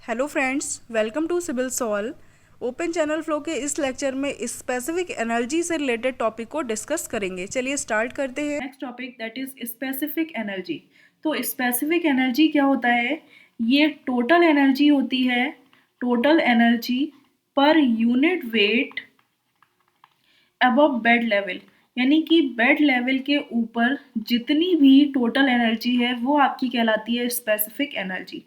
Hello friends, welcome to civil solve. Open channel flow के इस lecture में specific energy से रिलेटेड टॉपिक को डिस्कस करेंगे। चलिए स्टार्ट करते हैं। Next topic that is specific energy. तो स्पेसिफिक एनर्जी क्या होता है? ये टोटल एनर्जी होती है, total energy per unit weight above bed level, यानी कि बेड लेवल के ऊपर जितनी भी टोटल एनर्जी है वो आपकी कहलाती है स्पेसिफिक एनर्जी।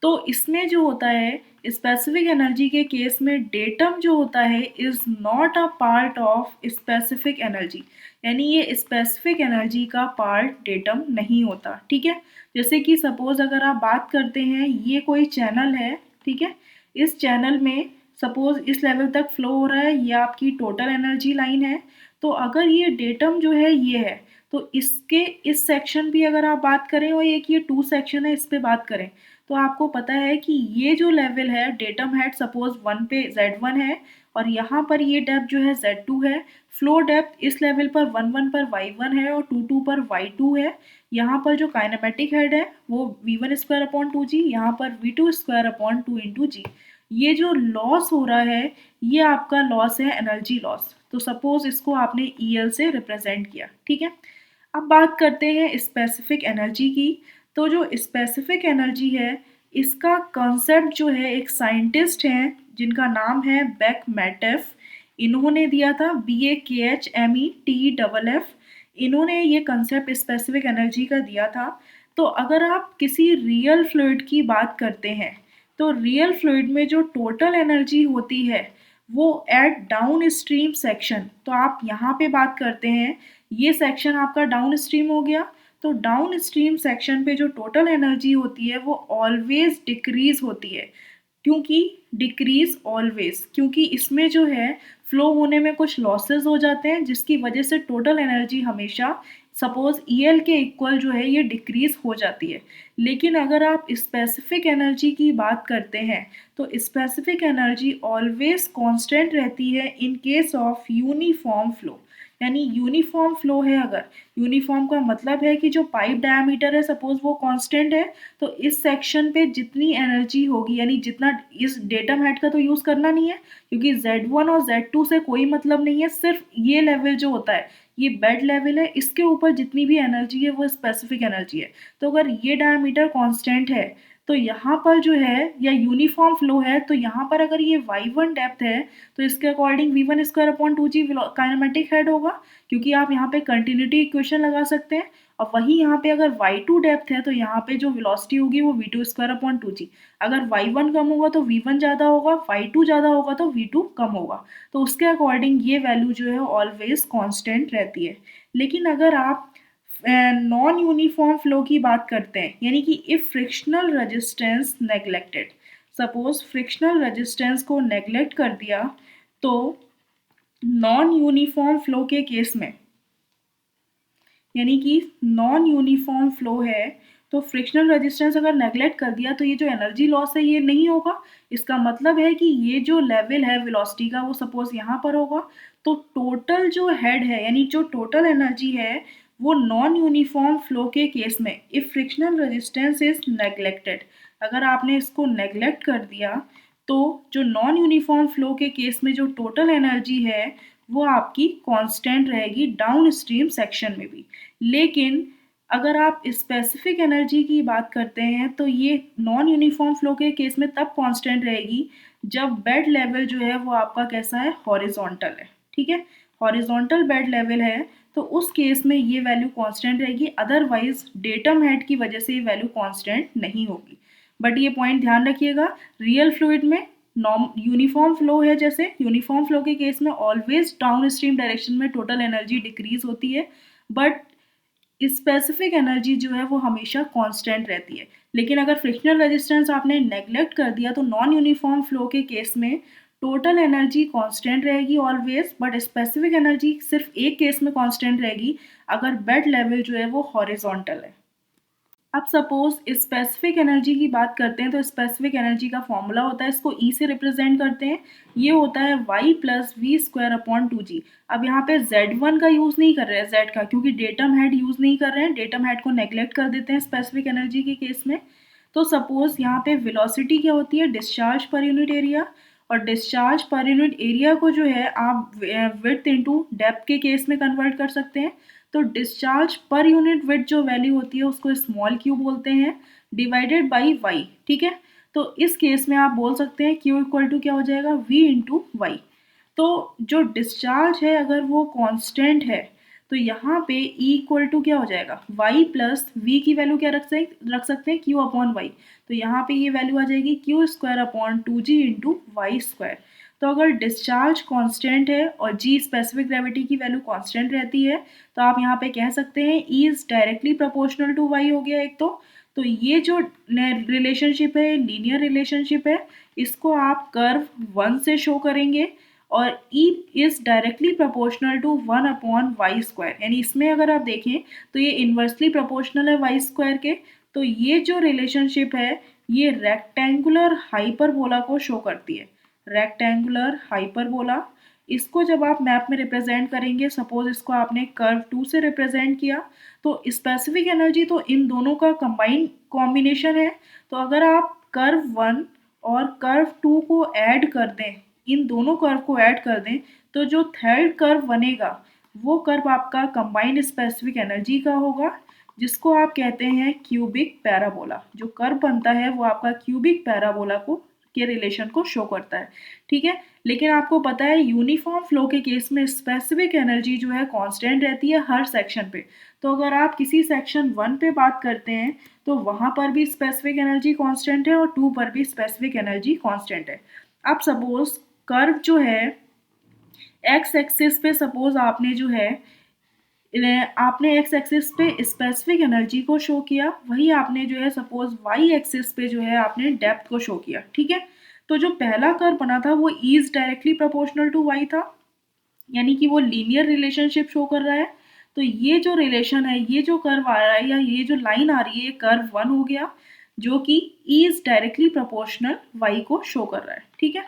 तो इसमें जो होता है स्पेसिफिक एनर्जी के केस में डेटम जो होता है is not a part of specific energy, यानी ये स्पेसिफिक एनर्जी का पार्ट डेटम नहीं होता। ठीक है, जैसे कि सपोज अगर आप बात करते हैं ये कोई चैनल है, ठीक है, इस चैनल में सपोज इस लेवल तक फ्लो हो रहा है, ये आपकी टोटल एनर्जी लाइन है। तो अगर ये डेटम जो है ये है, तो इसके इस सेक्शन भी अगर आप बात करें और एक ये टू सेक्शन है इस पे बात करें, तो आपको पता है कि ये जो लेवल है डेटम हेड सपोज 1 पे Z1 है और यहाँ पर ये डेप्थ जो है Z2 है। फ्लो डेप्थ इस लेवल पर 1 पर Y1 है और 2 पर Y2 है। यहाँ पर जो काइनेमेटिक हेड है वो V1 स्क्वायर अपॉन 2G, यहाँ पर V2 स्क्वायर अपॉन 2 इंटू जी। ये जो लॉस हो रहा है ये आपका लॉस है एनर्जी लॉस। तो सपोज इसको आपने EL से रिप्रेजेंट किया। ठीक है, अब बात करते हैं स्पेसिफिक एनर्जी की। तो जो स्पेसिफिक एनर्जी है इसका कॉन्सेप्ट जो है एक साइंटिस्ट हैं जिनका नाम है बेक मैटेफ, इन्होंने दिया था BAKHMETFF। इन्होंने ये कंसेप्ट स्पेसिफिक एनर्जी का दिया था। तो अगर आप किसी रियल फ्लूइड की बात करते हैं तो रियल फ्लूइड में जो टोटल एनर्जी होती है वो एट डाउन स्ट्रीम सेक्शन, तो आप यहाँ पे बात करते हैं ये सेक्शन आपका डाउन स्ट्रीम हो गया। तो डाउन स्ट्रीम सेक्शन पे जो टोटल एनर्जी होती है वो ऑलवेज डिक्रीज होती है। क्योंकि डिक्रीज ऑलवेज, क्योंकि इसमें जो है फ्लो होने में कुछ लॉसेस हो जाते हैं जिसकी वजह से टोटल एनर्जी हमेशा सपोज EL के इक्वल जो है ये डिक्रीज हो जाती है। लेकिन अगर आप स्पेसिफिक एनर्जी की बात करते हैं तो स्पेसिफिक एनर्जी ऑलवेज कांस्टेंट रहती है इन केस ऑफ यूनिफॉर्म फ्लो। यानी यूनिफॉर्म फ्लो है, अगर यूनिफॉर्म का मतलब है कि जो पाइप डायमीटर है सपोज वो कांस्टेंट है, तो इस सेक्शन पे जितनी एनर्जी होगी, यानी जितना इस डेटम हेड का तो यूज करना नहीं है क्योंकि Z1 और Z2 से कोई मतलब नहीं है, सिर्फ ये लेवल जो होता है ये बेड लेवल है, इसके ऊपर जितनी भी एनर्जी है वो स्पेसिफिक एनर्जी है। तो अगर ये डायमीटर कांस्टेंट है तो यहाँ पर जो है या यूनिफॉर्म फ्लो है, तो यहाँ पर अगर ये Y1 डेप्थ है तो इसके according V1 square upon 2G kinematic head होगा, क्योंकि आप यहाँ पे कंटिन्यूटी इक्वेशन लगा सकते हैं। और वही यहाँ पे अगर Y2 डेप्थ है तो यहाँ पे जो वेलोसिटी होगी वो V2 स्क्वायर अपॉन 2G। अगर Y1 कम होगा तो V1 ज़्यादा होगा, Y2 ज़्यादा होगा तो V2 कम होगा। तो उसके अकॉर्डिंग ये वैल्यू जो है ऑलवेज कांस्टेंट रहती है। लेकिन अगर आप नॉन यूनिफॉर्म फ्लो की बात करते हैं, यानी कि if frictional resistance neglected, suppose frictional resistance को नेग्लेक्ट कर दिया, तो नॉन यूनिफॉर्म फ्लो के केस में, यानी कि नॉन यूनिफॉर्म फ्लो है तो फ्रिक्शनल रेजिस्टेंस अगर नेग्लेक्ट कर दिया तो ये जो एनर्जी लॉस है ये नहीं होगा। इसका मतलब है कि ये जो लेवल है वेलोसिटी का वो सपोज यहाँ पर होगा, तो टोटल जो हेड है यानी जो टोटल एनर्जी है वो नॉन यूनिफॉर्म फ्लो के केस में if frictional resistance is neglected, अगर आपने इसको नेग्लेक्ट कर दिया तो जो नॉन यूनिफॉर्म फ्लो के केस में जो टोटल एनर्जी है वो आपकी कांस्टेंट रहेगी डाउन स्ट्रीम सेक्शन में भी। लेकिन अगर आप स्पेसिफिक एनर्जी की बात करते हैं तो ये नॉन यूनिफॉर्म फ्लो के केस में तब कांस्टेंट रहेगी जब बेड लेवल जो है वो आपका कैसा है, हॉरिजॉन्टल है। ठीक है, हॉरिजॉन्टल बेड लेवल है तो उस केस में ये वैल्यू कांस्टेंट रहेगी, अदरवाइज डेटम हेड की वजह से ये वैल्यू कांस्टेंट नहीं होगी। बट ये पॉइंट ध्यान रखिएगा, रियल फ्लूइड में नॉम यूनिफॉर्म फ्लो है, जैसे यूनिफॉर्म फ्लो के केस में ऑलवेज डाउन स्ट्रीम डायरेक्शन में टोटल एनर्जी डिक्रीज होती है, बट स्पेसिफिक एनर्जी जो है वो हमेशा कांस्टेंट रहती है। लेकिन अगर फ्रिक्शनल रेजिस्टेंस आपने नेग्लेक्ट कर दिया तो नॉन यूनिफॉर्म फ्लो के केस में टोटल एनर्जी कांस्टेंट रहेगी ऑलवेज, बट स्पेसिफिक एनर्जी सिर्फ एक केस में कांस्टेंट रहेगी अगर बेड लेवल जो है वो हॉरिजॉन्टल है। अब सपोज स्पेसिफिक एनर्जी की बात करते हैं तो स्पेसिफिक एनर्जी का फॉर्मूला होता है, इसको E से रिप्रेजेंट करते हैं, ये होता है Y plus we square upon 2G। अब यहाँ पे Z1 का यूज़ नहीं कर रहे हैं, Z का, क्योंकि डेटम हेड यूज़ नहीं कर रहे हैं, डेटम हेड को नेग्लेक्ट कर देते हैं स्पेसिफिक एनर्जी के केस में। तो सपोज यहाँ पे वेलोसिटी क्या होती है, डिस्चार्ज पर यूनिट एरिया, और डिस्चार्ज पर यूनिट एरिया को जो है आप विड्थ इनटू डेप्थ के केस में कन्वर्ट कर सकते हैं। तो डिस्चार्ज पर यूनिट विड्थ जो वैल्यू होती है उसको स्मॉल क्यू बोलते हैं, डिवाइडेड बाई वाई, ठीक है। तो इस केस में आप बोल सकते हैं क्यू इक्वल टू क्या हो जाएगा, वी इंटू वाई। तो जो डिस्चार्ज है अगर वो कांस्टेंट है तो यहाँ पे E इक्वल टू क्या हो जाएगा, y प्लस वी की वैल्यू क्या रख सकते हैं, q अपॉन वाई। तो यहाँ पे ये वैल्यू आ जाएगी q square upon 2g into y square. तो अगर डिस्चार्ज कांस्टेंट है और g स्पेसिफिक ग्रेविटी की वैल्यू कांस्टेंट रहती है तो आप यहाँ पे कह सकते हैं E is directly proportional to y हो गया एक। तो ये जो रिलेशनशिप है, लीनियर रिलेशनशिप है, इसको आप कर्व 1 से शो करेंगे और E is directly proportional to 1 upon y square, यानी इसमें अगर आप देखें तो ये इन्वर्सली प्रोपोर्शनल है वाई स्क्वायर के। तो ये जो रिलेशनशिप है ये रेक्टेंगुलर हाइपरबोला को शो करती है, रेक्टेंगुलर हाइपरबोला। इसको जब आप मैप में रिप्रेजेंट करेंगे, सपोज इसको आपने कर्व 2 से रिप्रेजेंट किया, तो स्पेसिफिक एनर्जी तो इन दोनों का कंबाइंड कॉम्बिनेशन है। तो अगर आप कर्व 1 और कर्व 2 को ऐड कर दें, इन दोनों कर्व को ऐड कर दें, तो जो थर्ड कर्व बनेगा वो कर्व आपका कंबाइंड स्पेसिफिक एनर्जी का होगा, जिसको आप कहते हैं क्यूबिक पैराबोला। जो कर्व बनता है वो आपका क्यूबिक पैराबोला को के रिलेशन को शो करता है, ठीक है। लेकिन आपको पता है यूनिफॉर्म फ्लो के केस में स्पेसिफिक एनर्जी जो है कांस्टेंट रहती है हर सेक्शन पे। तो अगर आप किसी सेक्शन 1 पे बात करते हैं तो वहाँ पर भी स्पेसिफिक एनर्जी कांस्टेंट है और 2 पर भी स्पेसिफिक एनर्जी कांस्टेंट है। अब सपोज कर्व जो है एक्स एक्सिस पे, सपोज आपने जो है आपने एक्स एक्सिस पे स्पेसिफिक एनर्जी को शो किया, वही आपने जो है सपोज वाई एक्सिस पे जो है आपने डेप्थ को शो किया, ठीक है। तो जो पहला कर्व बना था वो is directly proportional to y था, यानी कि वो लीनियर रिलेशनशिप शो कर रहा है। तो ये जो रिलेशन है, ये जो कर्व आ रहा है या ये जो लाइन आ रही है, ये कर्व 1 हो गया जो कि इज डायरेक्टली प्रोपोर्शनल वाई को शो कर रहा है, ठीक है।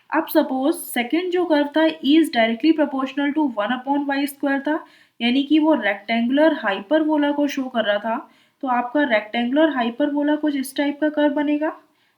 अब सपोज सेकंड जो कर्व था is directly proportional to 1 upon y square था, यानी कि वो रेक्टेंगुलर हाइपरबोला को शो कर रहा था। तो आपका रेक्टेंगुलर हाइपरबोला कुछ इस टाइप का कर्व बनेगा।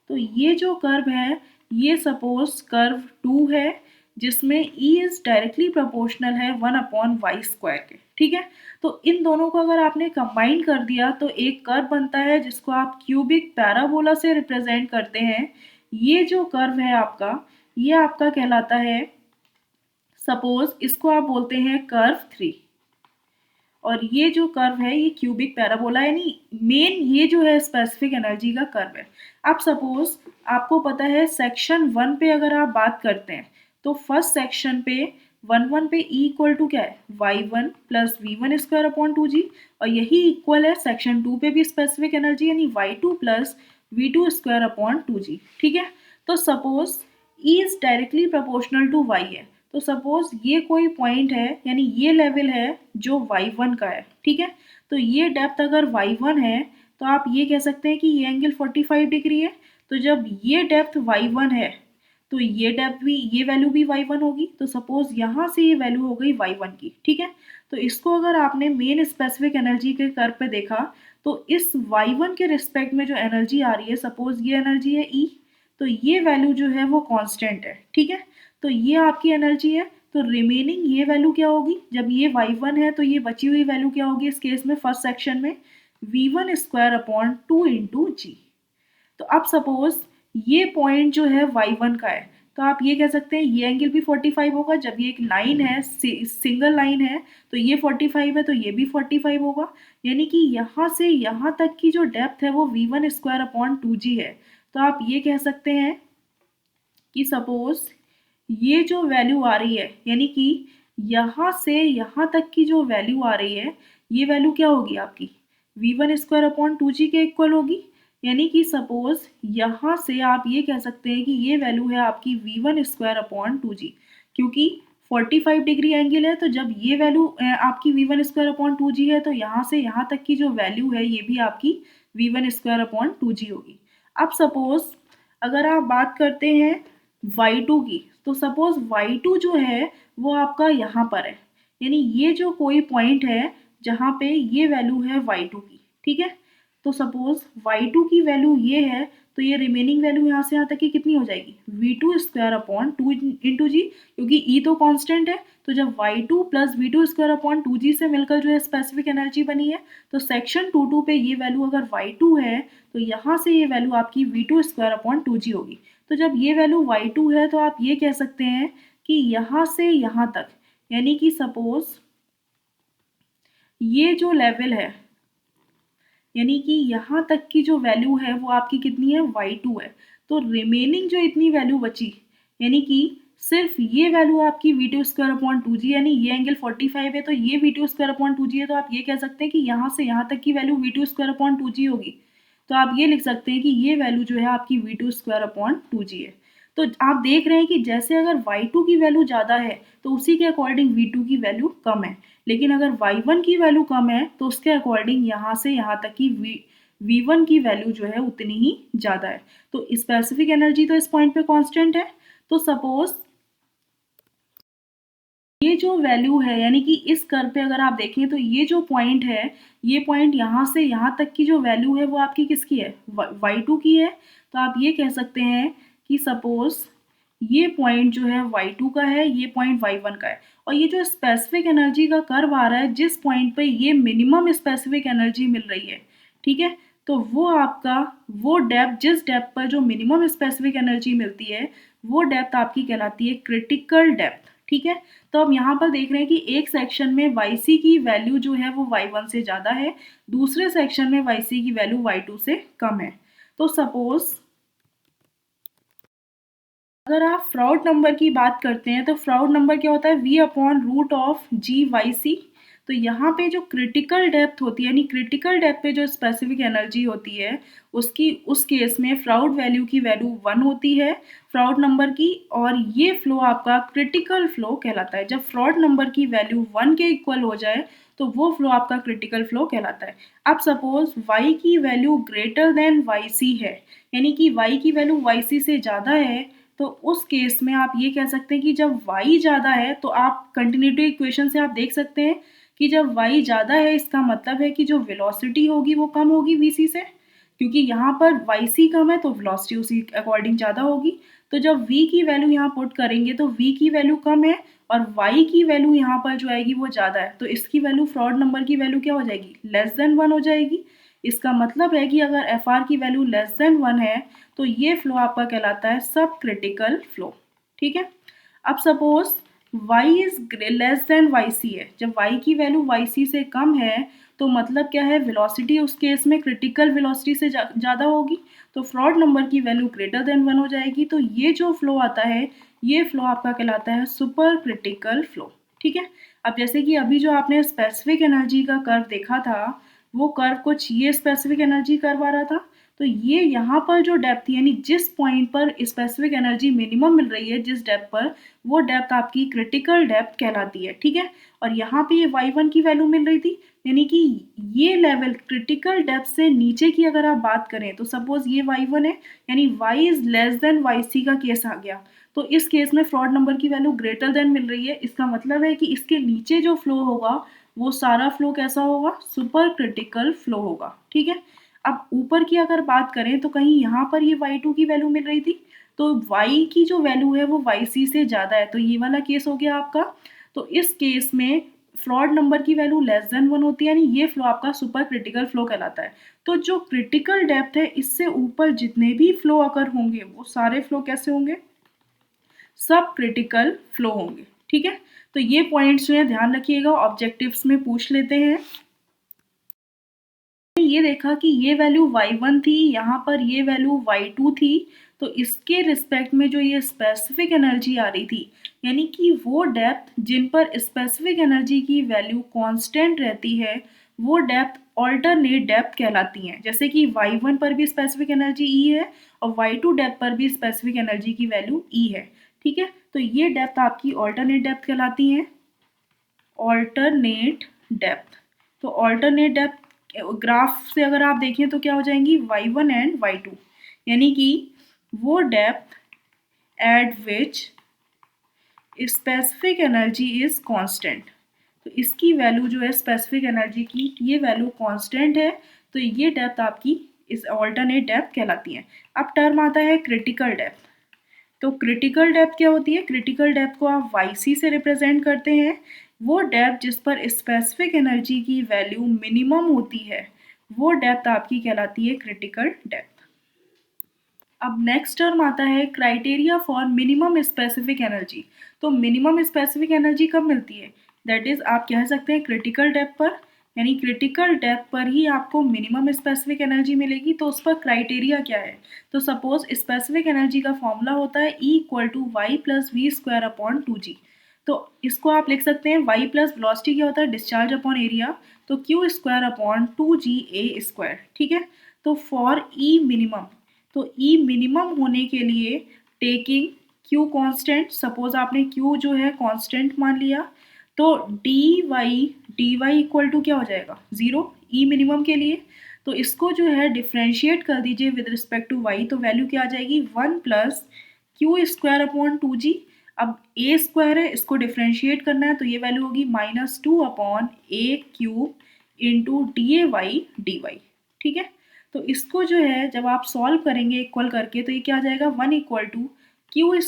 तो ये जो कर्व है ये सपोज कर्व 2 है जिसमें E इज डायरेक्टली प्रोपोर्शनल है 1 अपॉन वाई स्क्वायर के, ठीक है। तो इन दोनों को अगर आपने कंबाइन कर दिया तो एक कर्व बनता है जिसको आप क्यूबिक पैराबोला से रिप्रेजेंट करते हैं। ये जो कर्व है आपका, ये आपका कहलाता है, सपोज इसको आप बोलते हैं कर्व 3, और ये जो कर्व है ये क्यूबिक पैराबोला, यानी मेन ये जो है स्पेसिफिक एनर्जी का कर्व है। अब सपोज आपको पता है सेक्शन 1 पे अगर आप बात करते हैं तो फर्स्ट सेक्शन पे 1 पे E इक्वल टू क्या है, y1 plus V1 square upon 2g, और यही इक्वल है सेक्शन 2 पे भी स्पेसिफिक एनर्जी, यानी y2 plus V2 square upon 2g, ठीक है। तो suppose E is directly proportional to y है, तो सपोज ये कोई पॉइंट है, यानी ये लेवल है जो y1 का है, ठीक है। तो ये डेप्थ अगर y1 है तो आप ये कह सकते हैं कि ये एंगल 45 डिग्री है। तो जब ये डेप्थ y1 है तो ये डेप्थ भी, ये वैल्यू भी y1 होगी। तो सपोज यहाँ से ये वैल्यू हो गई y1 की, ठीक है। तो इसको अगर आपने मेन स्पेसिफिक एनर्जी के कर्व पे देखा तो इस y1 के रिस्पेक्ट में जो एनर्जी आ रही है, सपोज ये एनर्जी है E, तो ये वैल्यू जो है वो कांस्टेंट है, ठीक है। तो ये आपकी एनर्जी है। तो रिमेनिंग ये वैल्यू क्या होगी, जब ये y1 है तो ये बची हुई वैल्यू क्या होगी इस केस में, फर्स्ट सेक्शन में v1 square upon 2 into G. तो अब सपोज ये पॉइंट जो है y1 का है, तो आप ये कह सकते हैं ये एंगल भी 45 होगा। जब ये एक लाइन है, सिंगल लाइन है, तो ये 45 है तो ये भी 45 होगा, यानी कि यहाँ से यहाँ तक की जो डेप्थ है वो v1 स्क्वायर अपॉन 2g है। तो आप ये कह सकते हैं कि सपोज ये जो वैल्यू आ रही है, यानी कि यहाँ से यहाँ तक की जो वैल्यू आ रही है, ये वैल्यू क्या होगी आपकी, v1 स्क्वायर अपॉन 2g के इक्वल होगी। यानी कि सपोज यहाँ से आप ये कह सकते हैं कि ये वैल्यू है आपकी v1 स्क्वायर अपॉन 2g, क्योंकि 45 डिग्री एंगल है। तो जब ये वैल्यू आपकी v1 स्क्वायर अपॉन 2g है तो यहाँ से यहाँ तक की जो वैल्यू है ये भी आपकी v1 स्क्वायर अपॉन 2g होगी। अब सपोज अगर आप बात करते हैं y2 की, तो सपोज y2 जो है वो आपका यहाँ पर है, यानी ये जो कोई पॉइंट है जहाँ पे ये वैल्यू है y2 की, ठीक है। तो सपोज y2 की वैल्यू ये है, तो ये रिमेनिंग वैल्यू यहाँ से यहाँ तक की कितनी हो जाएगी, v2 स्क्वायर अपॉन 2 इंटू जी, क्योंकि E तो कांस्टेंट है। तो जब y2 plus v2 square upon 2g से मिलकर जो है स्पेसिफिक एनर्जी बनी है, तो सेक्शन 2 पे ये वैल्यू अगर y2 है तो यहाँ से ये वैल्यू आपकी v2 स्क्वायर अपॉन 2g होगी। तो जब ये वैल्यू y2 है तो आप ये कह सकते हैं कि यहाँ से यहाँ तक, यानी कि सपोज ये जो लेवल है, यानी कि यहाँ तक की जो वैल्यू है वो आपकी कितनी है, y2 है। तो रिमेनिंग जो इतनी वैल्यू बची, यानी कि सिर्फ ये वैल्यू आपकी v2 स्क्वायर अपॉन 2g, यानी ये एंगल 45 है तो ये v2 स्क्वायर अपॉन 2g है, तो आप ये कह सकते हैं कि यहाँ से यहाँ तक की value v2 square upon 2g होगी। तो आप ये लिख सकते हैं कि ये वैल्यू जो है आपकी v2 स्क्वायर अपॉन 2g है। तो आप देख रहे हैं कि जैसे अगर y2 की वैल्यू ज़्यादा है तो उसी के अकॉर्डिंग v2 की वैल्यू कम है, लेकिन अगर y1 की वैल्यू कम है तो उसके अकॉर्डिंग यहाँ से यहाँ तक की v1 की वैल्यू जो है उतनी ही ज़्यादा है। तो स्पेसिफिक एनर्जी तो इस पॉइंट पे कांस्टेंट है। तो सपोज ये जो वैल्यू है, यानी कि इस कर्व पे अगर आप देखें तो ये जो पॉइंट है, ये पॉइंट यहाँ से यहाँ तक की जो वैल्यू है वो आपकी किसकी है, y2 की है। तो आप ये कह सकते हैं कि सपोज ये पॉइंट जो है y2 का है, ये पॉइंट y1 का है, और ये जो स्पेसिफिक एनर्जी का कर्व आ रहा है जिस पॉइंट पे ये मिनिमम स्पेसिफिक एनर्जी मिल रही है, ठीक है, तो वो आपका वो डेप्थ, जिस डेप्थ पर जो मिनिमम स्पेसिफिक एनर्जी मिलती है वो डेप्थ आपकी कहलाती है क्रिटिकल डेप्थ, ठीक है। तो अब यहाँ पर देख रहे हैं कि एक सेक्शन में yc की वैल्यू जो है वो y1 से ज़्यादा है, दूसरे सेक्शन में yc की वैल्यू y2 से कम है। तो सपोज अगर आप फ्राउड नंबर की बात करते हैं तो फ्राउड नंबर क्या होता है, v upon root of g y c. तो यहाँ पे जो क्रिटिकल डेप्थ होती है, यानी क्रिटिकल डेप्थ पे जो स्पेसिफिक एनर्जी होती है उसकी, उस केस में फ्राउड वैल्यू की वैल्यू 1 होती है फ्राउड नंबर की, और ये फ्लो आपका क्रिटिकल फ्लो कहलाता है। जब फ्राउड नंबर की वैल्यू 1 के इक्वल हो जाए तो वो फ्लो आपका क्रिटिकल फ्लो कहलाता है। अब सपोज y की वैल्यू ग्रेटर देन yc है, यानी कि y की वैल्यू yc से ज़्यादा है, तो उस केस में आप ये कह सकते हैं कि जब y ज़्यादा है, तो आप कंटिन्यूटी इक्वेशन से आप देख सकते हैं कि जब y ज़्यादा है इसका मतलब है कि जो वेलोसिटी होगी वो कम होगी vc से, क्योंकि यहाँ पर yc कम है तो वेलोसिटी उसी अकॉर्डिंग ज़्यादा होगी। तो जब v की वैल्यू यहाँ पुट करेंगे तो v की वैल्यू कम है और y की वैल्यू यहाँ पर जो आएगी वो ज़्यादा है, तो इसकी वैल्यू फ्रॉड नंबर की वैल्यू क्या हो जाएगी, लेस देन 1 हो जाएगी। इसका मतलब है कि अगर एफ आर की वैल्यू लेस देन 1 है तो ये फ्लो आपका कहलाता है सब क्रिटिकल फ्लो, ठीक है। अब suppose y is less than yc है, जब y की वैल्यू yc से कम है तो मतलब क्या है, वेलोसिटी उस केस में क्रिटिकल वेलोसिटी से ज़्यादा होगी, तो फ्रॉड नंबर की वैल्यू ग्रेटर देन 1 हो जाएगी। तो ये जो फ्लो आता है ये फ्लो आपका कहलाता है सुपर क्रिटिकल फ्लो, ठीक है। अब जैसे कि अभी जो आपने स्पेसिफिक एनर्जी का कर्व देखा था वो कर्व कुछ ये स्पेसिफिक एनर्जी कर्व आ रहा था, तो ये यहाँ पर जो डेप्थ यानी जिस पॉइंट पर स्पेसिफिक एनर्जी मिनिमम मिल रही है जिस डेप्थ पर, वो डेप्थ आपकी क्रिटिकल डेप्थ कहलाती है, ठीक है। और यहाँ पे ये y1 की वैल्यू मिल रही थी, यानी कि ये लेवल क्रिटिकल डेप्थ से नीचे की अगर आप बात करें तो सपोज ये y1 है, यानी y is less than yc का केस आ गया, तो इस केस में फ्रॉड नंबर की वैल्यू ग्रेटर देन मिल रही है। इसका मतलब है कि इसके नीचे जो फ्लो होगा वो सारा फ्लो कैसा होगा, सुपर क्रिटिकल फ्लो होगा, ठीक है। अब ऊपर की अगर बात करें तो कहीं यहाँ पर ये y2 की वैल्यू मिल रही थी, तो y की जो वैल्यू है वो yc से ज़्यादा है, तो ये वाला केस हो गया आपका। तो इस केस में फ्रॉड नंबर की वैल्यू लेस देन 1 होती है, यानी ये फ्लो आपका सुपर क्रिटिकल फ्लो कहलाता है। तो जो क्रिटिकल डेप्थ है इससे ऊपर जितने भी फ्लो अगर होंगे वो सारे फ्लो कैसे होंगे, सब क्रिटिकल फ्लो होंगे, ठीक है। तो ये पॉइंट्स जो है ध्यान रखिएगा, ऑब्जेक्टिव्स में पूछ लेते हैं। ये देखा कि ये वैल्यू y1 थी, यहाँ पर ये वैल्यू y2 थी, तो इसके रिस्पेक्ट में जो ये स्पेसिफिक एनर्जी आ रही थी, यानी कि वो डेप्थ जिन पर स्पेसिफिक एनर्जी की वैल्यू कांस्टेंट रहती है वो डेप्थ ऑल्टरनेट डेप्थ कहलाती हैं। जैसे कि y1 पर भी स्पेसिफिक एनर्जी E है और y2 डेप्थ पर भी स्पेसिफिक एनर्जी की वैल्यू E है, ठीक है। तो ये डेप्थ आपकी ऑल्टरनेट डेप्थ कहलाती हैं, ऑल्टरनेट डेप्थ। तो ऑल्टरनेट डेप्थ ग्राफ से अगर आप देखें तो क्या हो जाएंगी, y1 एंड y2, यानी कि वो depth eight which specific energy is constant, तो इसकी वैल्यू जो है स्पेसिफिक एनर्जी की ये वैल्यू कांस्टेंट है तो ये डेप्थ आपकी इस ऑल्टरनेट डेप्थ कहलाती है। अब टर्म आता है क्रिटिकल डेप्थ। तो क्रिटिकल डेप्थ क्या होती है? क्रिटिकल डेप्थ को आप YC से रिप्रेजेंट करते हैं। वो डेप्थ जिस पर स्पेसिफिक एनर्जी की वैल्यू मिनिमम होती है, वो डेप्थ आपकी कहलाती है क्रिटिकल डेप्थ। अब नेक्स्ट टर्म आता है criteria for minimum specific energy. तो मिनिमम स्पेसिफिक एनर्जी कब मिलती है? दैट इज आप कह सकते हैं क्रिटिकल डेप्थ पर, यानी क्रिटिकल डेप्थ पर ही आपको मिनिमम स्पेसिफिक एनर्जी मिलेगी। तो उस पर क्राइटेरिया क्या है? तो सपोज स्पेसिफिक एनर्जी का फॉर्मूला होता है E = y + v² / 2g। तो इसको आप लिख सकते हैं y प्लस वेलोसिटी क्या होता है? डिस्चार्ज अपॉन एरिया, तो q² / 2ga²। ठीक है। तो फॉर E मिनिमम, तो E मिनिमम होने के लिए टेकिंग Q कांस्टेंट, सपोज आपने Q जो है कांस्टेंट मान लिया, तो dy इक्वल टू क्या हो जाएगा? 0 E मिनिमम के लिए। तो इसको जो है डिफ्रेंशिएट कर दीजिए विद रिस्पेक्ट टू y, तो वैल्यू क्या आ जाएगी? 1 + q² / 2g। अब a² है, इसको डिफ्रेंशिएट करना है, तो ये वैल्यू होगी -2/a³ इंटू dy/dy। ठीक है। तो इसको जो है जब आप सॉल्व करेंगे इक्वल करके, तो ये क्या आ जाएगा? 1 = q²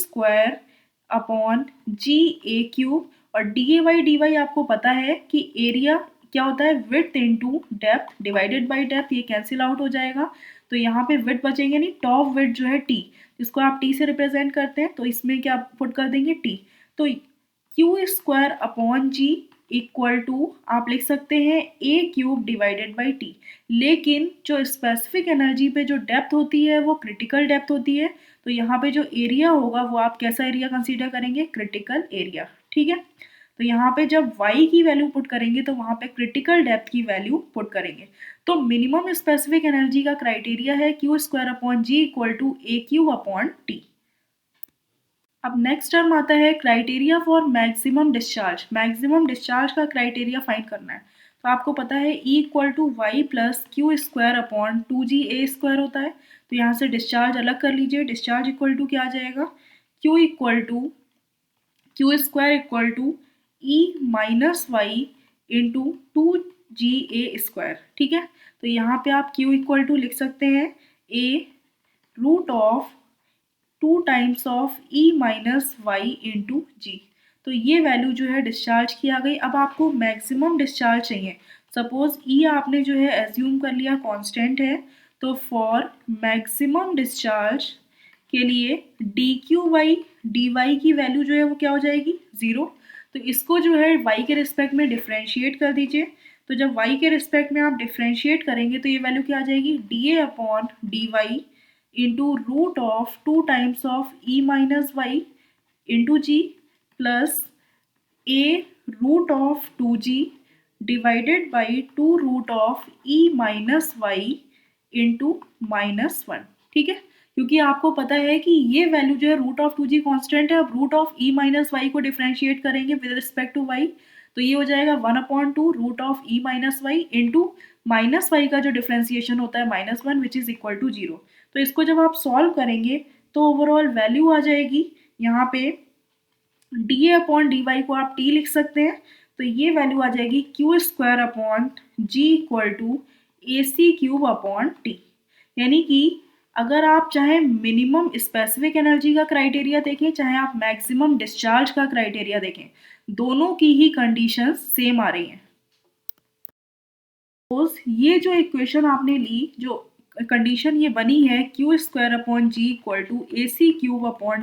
/ और dy/dy आपको पता है कि एरिया क्या होता है? Width into depth divided by depth, ये कैंसिल आउट हो जाएगा। तो यहाँ पे विड्थ बचेंगे नहीं, टॉप विड्थ जो है t, जिसको आप t से रिप्रेजेंट करते हैं, तो इसमें क्या पुट कर देंगे? t। तो q² / g इक्वल टू आप लिख सकते हैं a³ डिवाइडेड बाई t। लेकिन जो स्पेसिफिक एनर्जी पे जो डेप्थ होती है वो क्रिटिकल डेप्थ होती है, तो यहाँ पे जो एरिया होगा वो आप कैसा एरिया कंसीडर करेंगे? Critical area. ठीक है। तो यहाँ पे जब y की वैल्यू पुट करेंगे तो वहाँ पे क्रिटिकल डेप्थ की वैल्यू पुट करेंगे। तो मिनिमम स्पेसिफिक एनर्जी का क्राइटेरिया है q² / g equal to a³/t। अब नेक्स्ट टर्म आता है criteria for maximum discharge. Maximum discharge का क्राइटेरिया फाइंड करना है। तो आपको पता है E = y + q² / 2ga² होता है। तो यहाँ से डिस्चार्ज अलग कर लीजिए। डिस्चार्ज इक्वल टू क्या आ जाएगा? q = q² = E - y into 2ga²। ठीक है। तो यहाँ पे आप q इक्वल टू लिख सकते हैं a√2 times of E - y into g। तो ये वैल्यू जो है डिस्चार्ज की आ गई। अब आपको मैक्सिमम डिस्चार्ज चाहिए। सपोज E आपने जो है एज्यूम कर लिया कांस्टेंट है, तो फॉर मैक्सिमम डिस्चार्ज के लिए dq/dy की वैल्यू जो है वो क्या हो जाएगी? 0। तो इसको जो है y के रिस्पेक्ट में डिफ्रेंशिएट कर दीजिए। तो जब y के रिस्पेक्ट में आप डिफ्रेंशिएट करेंगे तो ये वैल्यू क्या आ जाएगी? dA/dy into √2 times of E - y into g plus a√2g divided by 2√E - y into -1। ठीक है। क्योंकि आपको पता है कि ये वैल्यू जो है √2g कांस्टेंट है। अब √E - y को डिफ्रेंशिएट करेंगे विद रिस्पेक्ट टू y, तो ये हो जाएगा 1/2 √E - y इंटू -y का जो डिफ्रेंसिएशन होता है -1 विच इज इक्वल टू 0। तो इसको जब आप सॉल्व करेंगे तो ओवरऑल वैल्यू आ जाएगी यहाँ पे dA/dy को आप t लिख सकते हैं। तो ये वैल्यू आ जाएगी q² / g equal to ac³ / t। यानी कि अगर आप चाहे मिनिमम स्पेसिफिक एनर्जी का क्राइटेरिया देखें, चाहे आप मैक्सिमम डिस्चार्ज का क्राइटेरिया देखें, दोनों की ही कंडीशंस सेम आ रही हैं। ये जो इक्वेशन आपने ली, जो कंडीशन ये बनी है q² / g equal to ac³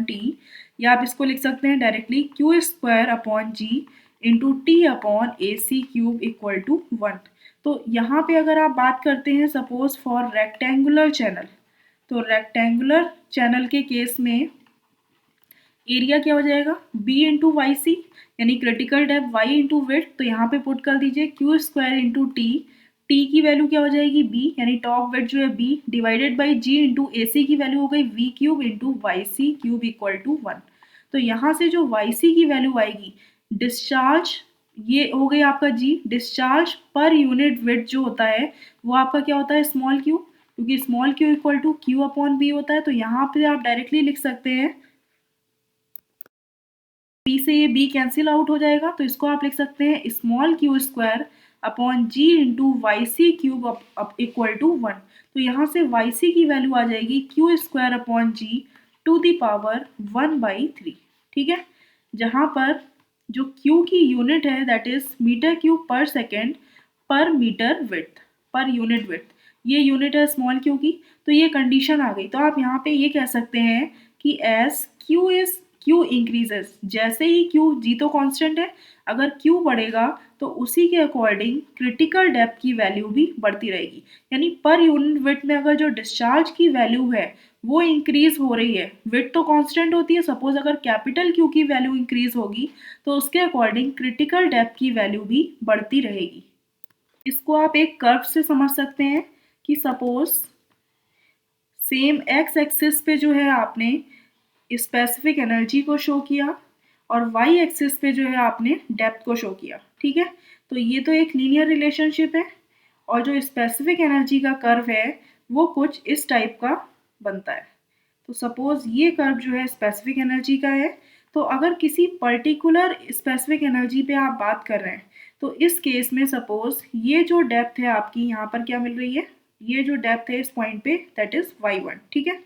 / t, या आप इसको लिख सकते हैं directly q² / g into t/ac³ equal to 1। तो यहाँ पे अगर आप बात करते हैं सपोज फॉर रेक्टेंगुलर चैनल, तो रेक्टेंगुलर चैनल के केस में एरिया क्या हो जाएगा? b इंटू वाई सी, यानी critical depth y into width. तो यहाँ पे पुट कर दीजिए q² इंटू t। t की वैल्यू क्या हो जाएगी? b, यानी टॉप विड्थ जो है b divided by g into ac की वैल्यू हो गई v³ into yc³ equal to 1। तो यहाँ से जो yc की वैल्यू आएगी, डिस्चार्ज ये हो गई आपका g, डिस्चार्ज पर यूनिट विड्थ जो होता है वो आपका क्या होता है? स्मॉल q, क्योंकि small q equal to q/b होता है। तो यहाँ पे आप डायरेक्टली लिख सकते हैं, b से ये b कैंसिल आउट हो जाएगा, तो इसको आप लिख सकते हैं small q² upon g into Y C cube equal to 1। तो यहाँ से वाई सी की वैल्यू आ जाएगी q square upon g to the power 1/3। ठीक है, जहाँ पर जो क्यू की यूनिट है that is metre cube per second per metre width, per unit width, ये यूनिट है स्मॉल क्यू की। तो ये कंडीशन आ गई। तो आप यहाँ पे ये कह सकते हैं कि एज क्यू इंक्रीजेस, जैसे ही क्यू, जी तो कांस्टेंट है, अगर क्यू बढ़ेगा तो उसी के अकॉर्डिंग क्रिटिकल डेप्थ की वैल्यू भी बढ़ती रहेगी। यानी पर यूनिट विड्थ में अगर जो डिस्चार्ज की वैल्यू है वो इंक्रीज हो रही है, विड्थ तो कांस्टेंट होती है, सपोज अगर कैपिटल क्यू की वैल्यू इंक्रीज होगी तो उसके अकॉर्डिंग क्रिटिकल डेप्थ की वैल्यू भी बढ़ती रहेगी। इसको आप एक कर्व से समझ सकते हैं कि सपोज सेम एक्स एक्सिस पे जो है आपने स्पेसिफिक एनर्जी को शो किया और वाई एक्सिस पे जो है आपने डेप्थ को शो किया। ठीक है, तो ये तो एक लीनियर रिलेशनशिप है और जो स्पेसिफिक एनर्जी का कर्व है वो कुछ इस टाइप का बनता है। तो सपोज ये कर्व जो है स्पेसिफिक एनर्जी का है। तो अगर किसी पर्टिकुलर स्पेसिफिक एनर्जी पे आप बात कर रहे हैं तो इस केस में सपोज ये जो डेप्थ है आपकी यहाँ पर क्या मिल रही है, ये जो डेप्थ है इस पॉइंट पे दैट इज y1। ठीक है,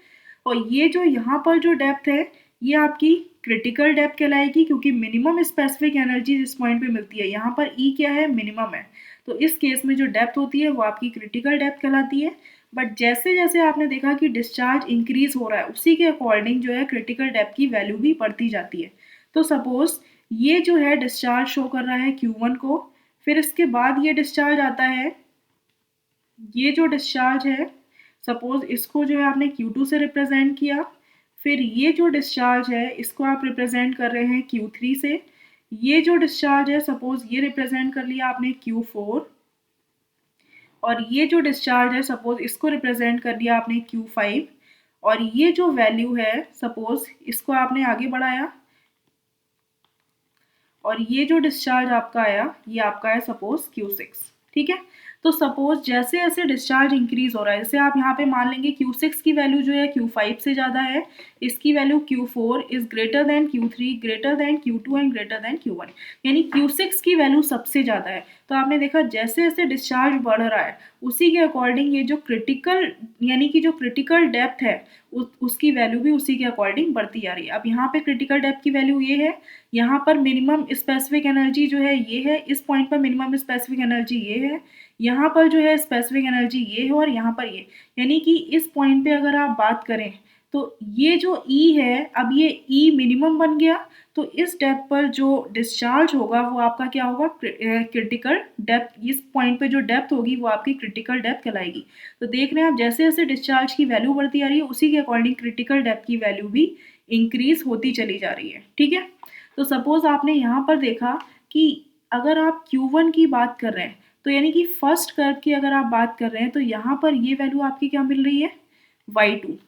और ये जो यहाँ पर जो डेप्थ है ये आपकी क्रिटिकल डेप्थ कहलाएगी क्योंकि मिनिमम स्पेसिफिक एनर्जी इस पॉइंट पे मिलती है। यहाँ पर E क्या है, मिनिमम है। तो इस केस में जो डेप्थ होती है वो आपकी क्रिटिकल डेप्थ कहलाती है। बट जैसे जैसे आपने देखा कि डिस्चार्ज इंक्रीज हो रहा है उसी के अकॉर्डिंग जो है क्रिटिकल डेप्थ की वैल्यू भी बढ़ती जाती है। तो सपोज ये जो है डिस्चार्ज शो कर रहा है Q1 को, फिर इसके बाद ये डिस्चार्ज आता है, ये जो डिस्चार्ज है सपोज इसको जो है आपने Q2 से रिप्रेजेंट किया, फिर ये जो डिस्चार्ज है इसको आप रिप्रेजेंट कर रहे हैं Q3 से, ये जो डिस्चार्ज है सपोज ये रिप्रेजेंट कर लिया आपने Q4, और ये जो डिस्चार्ज है सपोज इसको रिप्रेजेंट कर लिया आपने Q5, और ये जो वैल्यू है सपोज इसको आपने आगे बढ़ाया और ये जो डिस्चार्ज आपका आया ये आपका है सपोज Q6। ठीक है, तो सपोज जैसे जैसे डिस्चार्ज इंक्रीज हो रहा है, जैसे आप यहाँ पे मान लेंगे Q6 की वैल्यू जो है Q5 से ज़्यादा है, इसकी value Q4 is greater than Q3 greater than Q2 and greater than Q1, यानी Q6 की वैल्यू सबसे ज़्यादा है। तो आपने देखा जैसे जैसे डिस्चार्ज बढ़ रहा है उसी के अकॉर्डिंग ये जो क्रिटिकल, यानी कि जो क्रिटिकल डेप्थ है उसकी वैल्यू भी उसी के अकॉर्डिंग बढ़ती जा रही है। अब यहाँ पे क्रिटिकल डेप्थ की वैल्यू ये है, यहाँ पर मिनिमम स्पेसिफिक एनर्जी जो है ये है, इस पॉइंट पर मिनिमम स्पेसिफिक एनर्जी ये है, यहाँ पर जो है स्पेसिफिक एनर्जी ये है और यहाँ पर ये, यानी कि इस पॉइंट पे अगर आप बात करें तो ये जो E है अब ये E मिनिमम बन गया। तो इस डेप्थ पर जो डिस्चार्ज होगा वो आपका क्या होगा, क्रिटिकल डेप्थ। इस पॉइंट पे जो डेप्थ होगी वो आपकी क्रिटिकल डेप्थ कहलाएगी। तो देख रहे हैं आप जैसे जैसे डिस्चार्ज की वैल्यू बढ़ती आ रही है उसी के अकॉर्डिंग क्रिटिकल डेप्थ की वैल्यू भी इंक्रीज होती चली जा रही है। ठीक है, तो सपोज आपने यहाँ पर देखा कि अगर आप Q1 की बात कर रहे हैं तो यानी कि फर्स्ट कर्व की अगर आप बात कर रहे हैं तो यहाँ पर ये वैल्यू आपकी क्या मिल रही है, y2।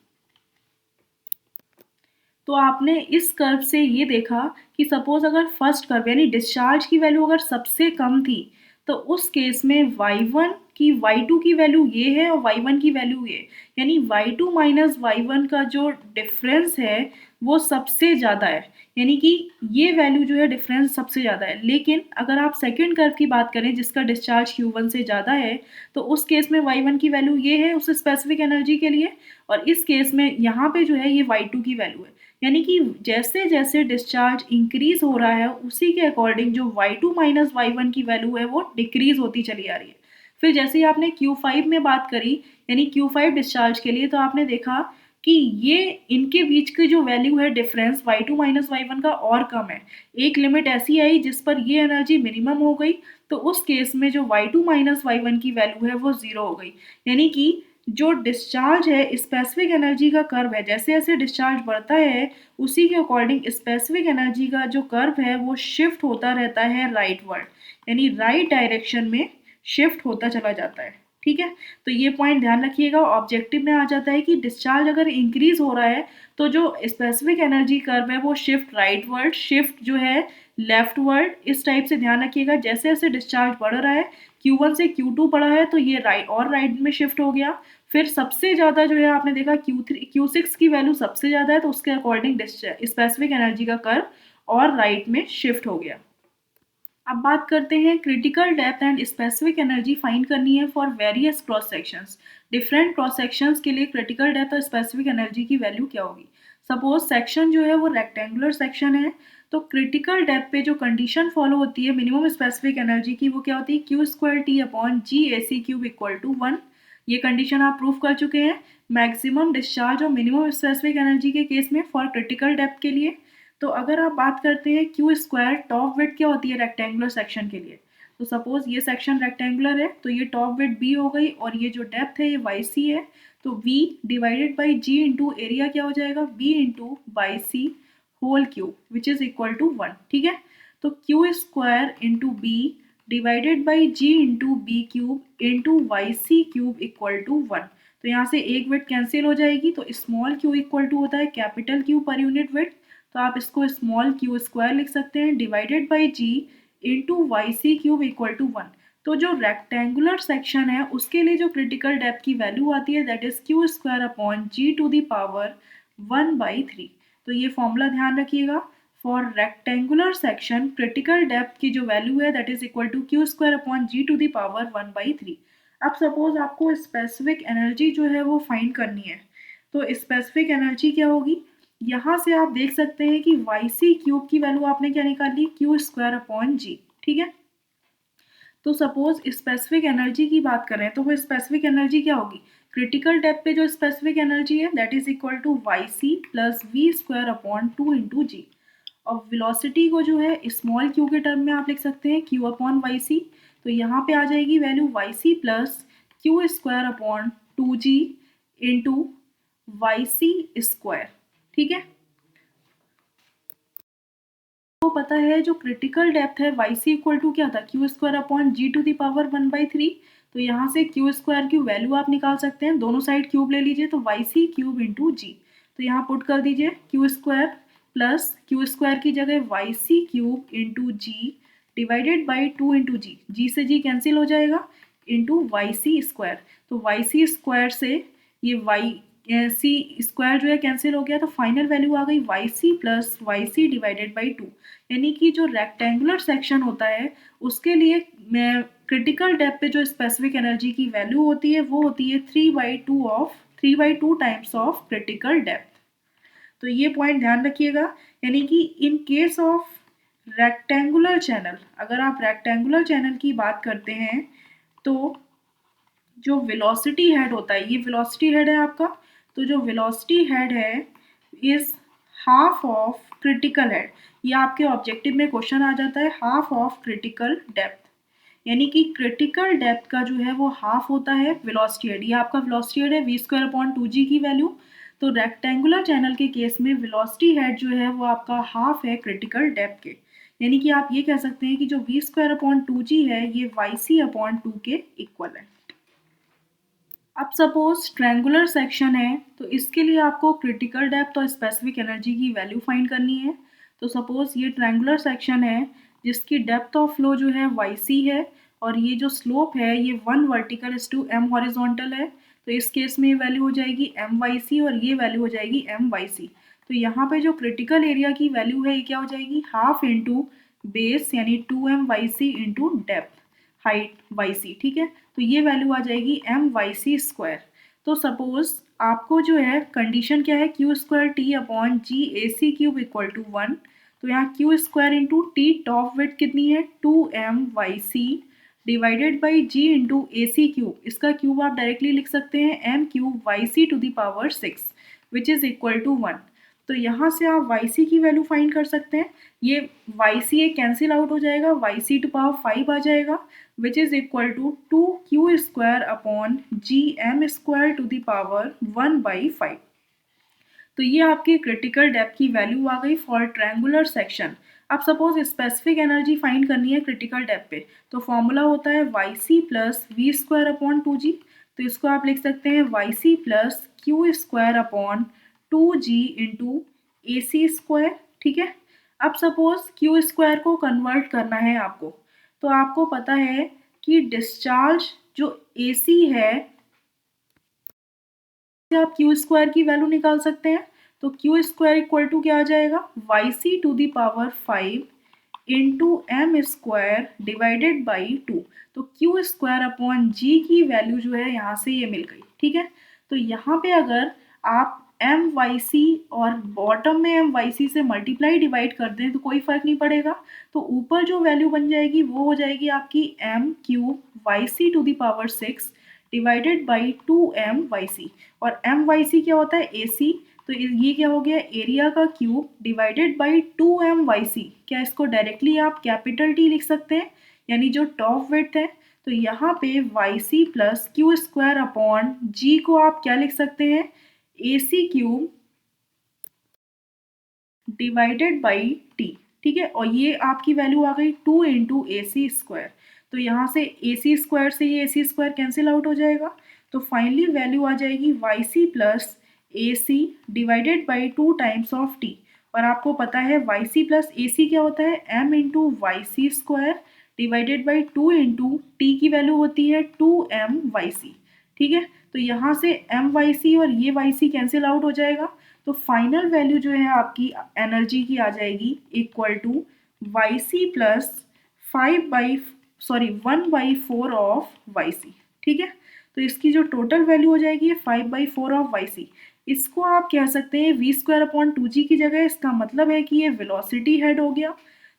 तो आपने इस कर्व से ये देखा कि सपोज अगर फर्स्ट कर्व यानी डिस्चार्ज की वैल्यू अगर सबसे कम थी तो उस केस में y1 की y2 की वैल्यू ये है और y1 की वैल्यू ये, यानी y2 माइनस y1 का जो डिफरेंस है वो सबसे ज़्यादा है, यानी कि ये वैल्यू जो है डिफरेंस सबसे ज़्यादा है। लेकिन अगर आप सेकेंड कर्व की बात करें जिसका डिस्चार्ज Q1 से ज़्यादा है तो उस केस में y1 की वैल्यू ये है उस स्पेसिफिक एनर्जी के लिए, और इस केस में यहाँ पे जो है ये y2 की वैल्यू है। यानी कि जैसे जैसे डिस्चार्ज इंक्रीज हो रहा है उसी के अकॉर्डिंग जो y2 माइनस y1 की वैल्यू है वो डिक्रीज होती चली आ रही है। फिर जैसे ही आपने Q5 में बात करी यानी Q5 डिस्चार्ज के लिए, तो आपने देखा कि ये इनके बीच की जो वैल्यू है डिफरेंस y2 माइनस y1 का और कम है। एक लिमिट ऐसी आई जिस पर ये एनर्जी मिनिमम हो गई, तो उस केस में जो y2 माइनस y1 की वैल्यू है वो 0 हो गई। यानी कि जो डिस्चार्ज है स्पेसिफिक एनर्जी का कर्व है, जैसे जैसे डिस्चार्ज बढ़ता है उसी के अकॉर्डिंग स्पेसिफिक एनर्जी का जो कर्व है वो शिफ्ट होता रहता है राइटवर्ड, यानी राइट डायरेक्शन में शिफ्ट होता चला जाता है। ठीक है, तो ये पॉइंट ध्यान रखिएगा। ऑब्जेक्टिव में आ जाता है कि डिस्चार्ज अगर इंक्रीज हो रहा है तो जो स्पेसिफिक एनर्जी कर्व है वो शिफ्ट राइटवर्ड, शिफ्ट जो है लेफ्टवर्ड, इस टाइप से ध्यान रखिएगा। जैसे जैसे डिस्चार्ज बढ़ रहा है Q1 से Q2 बढ़ा है तो ये राइट और राइट में शिफ्ट हो गया। फिर सबसे ज़्यादा जो है आपने देखा Q6 की वैल्यू सबसे ज़्यादा है तो उसके अकॉर्डिंग स्पेसिफिक एनर्जी का कर्व और राइट में शिफ्ट हो गया। अब बात करते हैं critical depth and specific energy find करनी है for various cross sections. Different cross sections के लिए क्रिटिकल डेप्थ और स्पेसिफिक एनर्जी की वैल्यू क्या होगी। सपोज सेक्शन जो है वो रेक्टेंगुलर सेक्शन है, तो क्रिटिकल डेप्थ पे जो कंडीशन फॉलो होती है मिनिमम स्पेसिफिक एनर्जी की, वो क्या होती है, q square t upon g a c cube equal to 1। ये कंडीशन आप प्रूव कर चुके हैं मैक्सिमम डिस्चार्ज और मिनिमम स्पेसिफिक एनर्जी के केस में फॉर क्रिटिकल डेप्थ के लिए। तो अगर आप बात करते हैं क्यू स्क्वायर टॉप विड्थ क्या होती है रेक्टेंगुलर सेक्शन के लिए, तो सपोज ये सेक्शन रेक्टेंगुलर है तो ये टॉप विड्थ बी हो गई और ये जो डेप्थ है ये वाई सी है, तो v divided by g into area क्या हो जाएगा, b into by c whole cube which is equal to 1। ठीक है, तो q square into b divided by g into b cube into Y C cube equal to 1। तो यहाँ से एक विड्थ कैंसिल हो जाएगी, तो स्मॉल क्यू इक्वल टू होता है capital Q per unit width, तो आप इसको स्मॉल क्यू स्क्वायर लिख सकते हैं divided by g into Y C cube equal to 1। तो जो रेक्टेंगुलर सेक्शन है उसके लिए जो क्रिटिकल डेप्थ की वैल्यू आती है that is q square upon g to the power 1/3। तो ये फॉर्मूला ध्यान रखिएगा, for rectangular section critical depth की जो वैल्यू है that is equal to Q square upon g to the power 1/3। अब सपोज आपको स्पेसिफिक एनर्जी जो है वो फाइंड करनी है, तो स्पेसिफिक एनर्जी क्या होगी, यहाँ से आप देख सकते हैं कि वाई सी क्यूब की वैल्यू आपने क्या निकाली, क्यू स्क्वायर अपॉन जी। ठीक है, तो सपोज स्पेसिफिक एनर्जी की बात करें तो वो स्पेसिफिक एनर्जी क्या होगी, क्रिटिकल डेप्थ पे जो स्पेसिफिक एनर्जी है that is equal to Y C plus we square upon 2 into G. और वेलोसिटी को जो है स्मॉल क्यू के टर्म में आप लिख सकते हैं क्यू अपॉन वाई सी, तो यहाँ पे आ जाएगी वैल्यू वाई सी plus Q square upon 2g into Y C square. ठीक है, को पता है जो क्रिटिकल डेप्थ है वाई सी इक्वल टू क्या था, q square upon g to the power 1/3। तो यहाँ से क्यू स्क्वायर की वैल्यू आप निकाल सकते हैं, दोनों साइड क्यूब ले लीजिए तो वाई सी क्यूब इंटू जी। तो यहाँ पुट कर दीजिए Q square plus Q square की जगह Y C cube into G divided by 2 into G से जी कैंसिल हो जाएगा इंटू वाई सी स्क्वायर। तो वाई सी स्क्वायर से ये वाई सी स्क्वायर जो है कैंसिल हो गया, तो फाइनल वैल्यू आ गई y C plus y c divided by 2। यानी कि जो रेक्टेंगुलर सेक्शन होता है उसके लिए क्रिटिकल डेप्थ पे जो स्पेसिफिक एनर्जी की वैल्यू होती है वो होती है 3/2 टाइम्स ऑफ क्रिटिकल डेप्थ। तो ये पॉइंट ध्यान रखिएगा, यानी कि इन केस ऑफ रेक्टेंगुलर चैनल, अगर आप रेक्टेंगुलर चैनल की बात करते हैं तो जो वेलोसिटी हेड होता है, ये वेलोसिटी हेड है आपका, तो जो वेलोसिटी हेड है is half of critical head. ये आपके ऑब्जेक्टिव में क्वेश्चन आ जाता है, हाफ ऑफ क्रिटिकल डेप्थ, यानी कि क्रिटिकल डेप्थ का जो है वो हाफ होता है वेलोसिटी हेड। ये आपका वेलोसिटी हेड है वी स्क्वायर अपॉन 2g की वैल्यू। तो रेक्टेंगुलर चैनल के केस में वेलोसिटी हेड जो है वो आपका हाफ है क्रिटिकल डेप्थ के, यानी कि आप ये कह सकते हैं कि जो वी स्क्वायर अपॉन 2g है ये वाई सी अपॉन 2 के इक्वल है। अब सपोज ट्रायंगुलर सेक्शन है तो इसके लिए आपको क्रिटिकल डेप्थ और स्पेसिफिक एनर्जी की वैल्यू फाइंड करनी है। तो सपोज ये ट्रायंगुलर सेक्शन है जिसकी डेप्थ ऑफ फ्लो जो है वाई सी है और ये जो स्लोप है ये 1 vertical is to m horizontal है, तो इस केस में ये वैल्यू हो जाएगी एम वाई सी और ये वैल्यू हो जाएगी एम वाई सी। तो यहाँ पे जो क्रिटिकल एरिया की वैल्यू है ये क्या हो जाएगी, हाफ इंटू बेस यानी 2m y c into depth height y c. ठीक है, तो ये वैल्यू आ जाएगी एम वाई सी स्क्वायर। तो सपोज आपको जो है कंडीशन क्या है, q square t upon g a c cube equal to 1। तो यहाँ q square into t top width कितनी है 2m y c divided by g into a c cube, इसका क्यूब आप डायरेक्टली लिख सकते हैं m cube y c to the power 6 which is equal to 1। तो यहाँ से आप वाई सी की वैल्यू फाइंड कर सकते हैं, ये वाई सी एक कैंसिल आउट हो जाएगा, वाई सी टू पावर 5 आ जाएगा which is equal to 2q square upon g m square to the power 1/5। तो ये आपकी क्रिटिकल डेप्थ की वैल्यू आ गई फॉर ट्रायंगुलर सेक्शन। अब सपोज स्पेसिफिक एनर्जी फाइंड करनी है क्रिटिकल डेप्थ पे, तो फॉर्मूला होता है Y C plus we square upon 2g। तो इसको आप लिख सकते हैं y C plus Q square upon 2g into a c square. ठीक है, अब सपोज क्यू स्क्वायर को कन्वर्ट करना है आपको, तो आपको पता है कि डिस्चार्ज जो ए सी है आप क्यू स्क्वायर की वैल्यू निकाल सकते हैं। तो क्यू स्क्वायर इक्वल टू क्या आ जाएगा, y c to the power 5 into m square divided by 2। तो क्यू स्क्वायर अपॉन जी की वैल्यू जो है यहाँ से ये मिल गई, ठीक है। तो यहाँ पे अगर आप एम वाई सी और बॉटम में एम वाई सी से मल्टीप्लाई डिवाइड कर दें तो कोई फर्क नहीं पड़ेगा। तो ऊपर जो वैल्यू बन जाएगी वो हो जाएगी आपकी m cube y c to the power 6 divided by 2m/c। और m/c क्या होता है, AC। तो ये क्या हो गया, एरिया का क्यूब डिवाइडेड बाई 2m/c। क्या इसको डायरेक्टली आप कैपिटल T लिख सकते हैं, यानी जो टॉप विड्थ है। तो यहाँ पे yc plus Q square upon G को आप क्या लिख सकते हैं, AC cube divided by T, ठीक है। और ये आपकी वैल्यू आ गई 2 इंटू ए सी स्क्वायर। तो यहाँ से ए सी स्क्वायर से ये a c square cancel out हो जाएगा। तो फाइनली वैल्यू आ जाएगी y C plus a c divided by 2 times of t. और आपको पता है वाई सी प्लस ए सी क्या होता है, M into Y C square divided by 2 into T की वैल्यू होती है 2m/c, ठीक है। तो यहाँ से m/c और ये yc कैंसिल आउट हो जाएगा। तो फाइनल वैल्यू जो है आपकी एनर्जी की आ जाएगी equal to Y C plus 1/4 of Y c, ठीक है। तो इसकी जो टोटल वैल्यू हो जाएगी 5/4 ऑफ वाई सी। इसको आप कह सकते हैं वी स्क्वायर अपॉन 2g की जगह। इसका मतलब है कि ये वेलोसिटी हेड हो गया।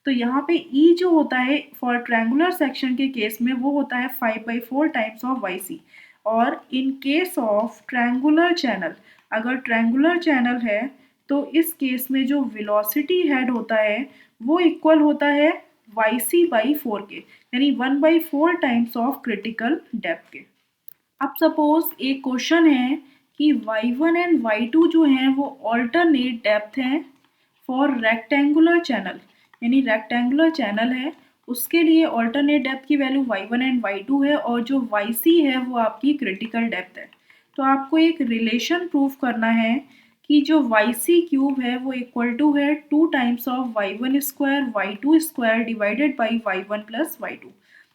तो यहाँ पे E जो होता है फॉर ट्रायंगुलर सेक्शन के केस में वो होता है 5/4 टाइम्स ऑफ वाई सी। और in case of triangular channel, अगर ट्रायंगुलर चैनल है तो इस केस में जो वेलोसिटी हेड होता है वो इक्वल होता है yc/4 के, यानी 1/4 टाइम्स ऑफ क्रिटिकल डेप्थ के। अब सपोज एक क्वेश्चन है कि y1 एंड y2 जो हैं वो ऑल्टरनेट डेप्थ हैं फॉर रेक्टेंगुलर चैनल, यानी रेक्टेंगुलर चैनल है उसके लिए ऑल्टरनेट डेप्थ की वैल्यू y1 एंड y2 है और जो yc है वो आपकी क्रिटिकल डेप्थ है। तो आपको एक रिलेशन प्रूफ करना है कि जो yc क्यूब है वो इक्वल टू है 2 times of y1 square y2 square divided by y1 plus y2।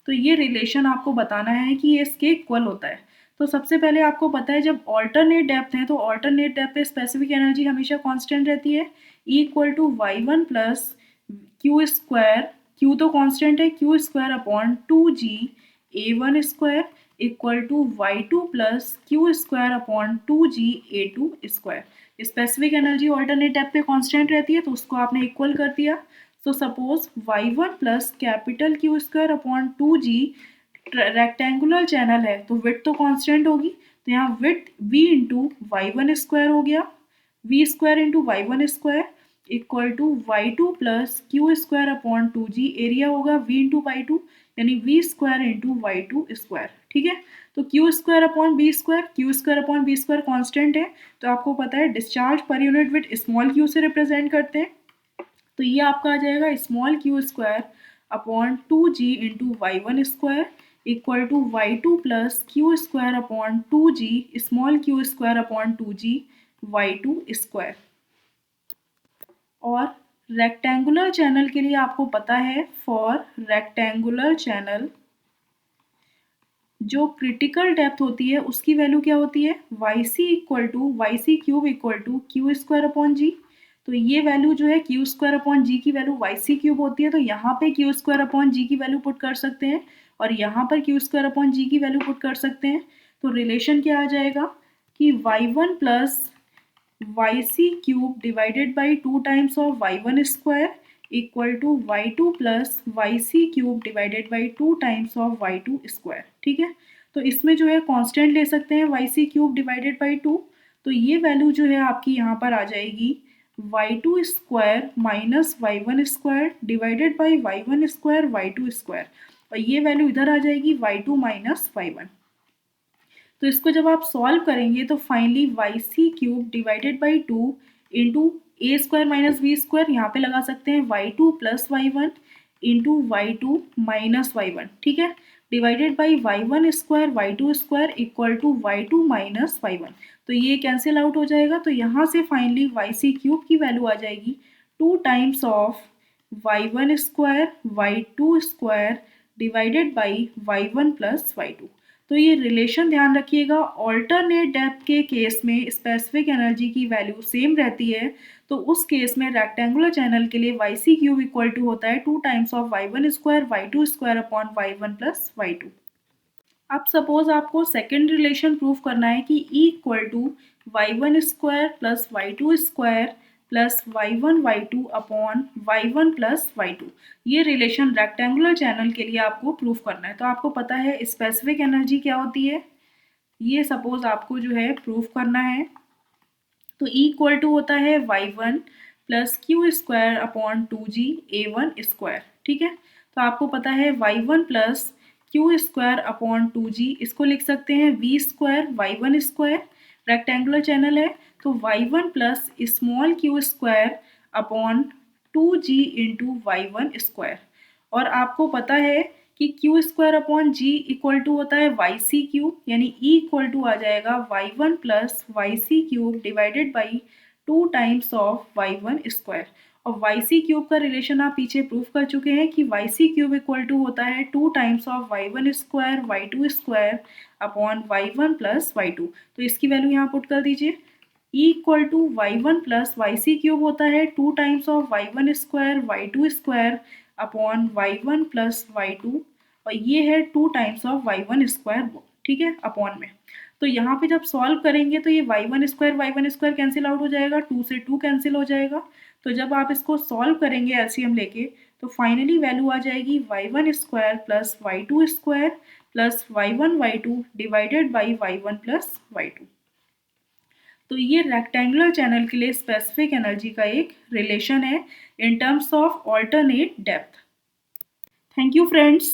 तो ये रिलेशन आपको बताना है कि ये इसके इक्वल होता है। तो सबसे पहले आपको पता है जब ऑल्टरनेट डेप्थ है तो ऑल्टरनेट डेप्थ पे स्पेसिफिक एनर्जी हमेशा कांस्टेंट रहती है, E equal to y one plus Q square, q तो कांस्टेंट है, q square upon 2g A1 square equal to Y two plus Q square upon 2g A2 square. Specific energy alternate depth पे constant रहती है तो उसको आपने equal कर दिया। तो सपोज y1 प्लस capital Q square upon 2g rectangular channel है तो विड्थ तो कांस्टेंट होगी। तो यहाँ width v into Y one square हो गया, v square into Y one square equal to Y two plus Q square upon 2g। Area होगा v into y two, यानी v square into y two square, ठीक है। तो q square upon b square, q square upon b square constant है। तो आपको पता है डिस्चार्ज पर यूनिट विथ स्मॉल क्यू से रिप्रेजेंट करते हैं। तो ये आपका आ जाएगा small Q square upon 2g into Y one square equal to Y two plus Q square upon 2g small Q square upon 2g Y two square. और rectangular channel के लिए आपको पता है फॉर रेक्टेंगुलर चैनल जो critical depth होती है उसकी वैल्यू क्या होती है, Y C equal to Y C cube equal to Q square upon G. तो ये वैल्यू जो है क्यू स्क्वायर अपॉन जी की वैल्यू वाई सी क्यूब होती है। तो यहाँ पे क्यू स्क्वायर अपॉन जी की वैल्यू पुट कर सकते हैं और यहाँ पर क्यू स्क्वायर अपॉन जी की वैल्यू पुट कर सकते हैं। तो रिलेशन क्या आ जाएगा कि y one plus y C cube divided by 2 times of y one square equal to Y two plus y C cube divided by 2 times of y two square, ठीक है। तो इसमें जो है कांस्टेंट ले सकते हैं y C cube divided by 2। तो ये वैल्यू जो है आपकी यहाँ पर आ जाएगी y two square minus y one square divided by y one square y two square. और ये वैल्यू इधर आ जाएगी y two minus y one. तो इसको जब आप सॉल्व करेंगे तो finally y C cube divided by 2 into a square minus b square, यहाँ पे लगा सकते हैं y two plus y one into y two minus y one, ठीक है, divided by y one square y two square equal to Y two minus y one. तो ये cancel out हो जाएगा। तो यहाँ से फाइनली वाई सी क्यूब की वैल्यू आ जाएगी 2 times of y one square y two square divided by y one plus y two. तो ये रिलेशन ध्यान रखिएगा, ऑल्टरनेट डेप्थ के केस में स्पेसिफिक एनर्जी की वैल्यू सेम रहती है, तो उस केस में रेक्टेंगुलर चैनल के लिए वाई क्यूब इक्वल टू होता है 2 times of y1 square y2 square upon y1 plus y2। अब सपोज आपको सेकेंड रिलेशन प्रूव करना है कि E equal to y1 square plus y2 square plus y1 y2 upon y1 plus y2। ये relation rectangular channel के लिए आपको prove करना है। तो आपको पता है स्पेसिफिक एनर्जी क्या होती है, ये सपोज आपको जो है प्रूव करना है। तो E इक्वल टू होता है y1 plus Q square upon 2g a1 square. ठीक है, तो आपको पता है y1 plus Q square upon 2g, इसको लिख सकते हैं v square y1 square, rectangular channel है तो y1 plus small Q square upon 2g into y1 square. और आपको पता है कि q square upon g equal to होता है वाई सी क्यूब, यानी ई इक्वल टू आ जाएगा y1 plus y C cube divided by 2 times of y1 square. और वाई सी क्यूब का रिलेशन आप पीछे प्रूव कर चुके हैं कि y C cube equal to होता है 2 times of y1 square y2 square upon y1 plus y2। तो इसकी वैल्यू यहाँ पुट कर दीजिए, E equal to y1 plus y C cube होता है 2 times of y1 square y2 square upon y1 plus y2, और ये है 2 टाइम्स ऑफ y1 स्क्वायर, ठीक है, अपॉन में। तो यहाँ पे जब सॉल्व करेंगे तो ये y1 स्क्वायर कैंसिल आउट हो जाएगा, 2 से 2 कैंसिल हो जाएगा। तो जब आप इसको सॉल्व करेंगे एलसीएम लेके तो फाइनली वैल्यू आ जाएगी y1 square plus y2 square plus y1 y2 divided by y1 plus y2। तो ये रेक्टेंगुलर चैनल के लिए स्पेसिफिक एनर्जी का एक रिलेशन है in terms of alternate depth. Thank you friends.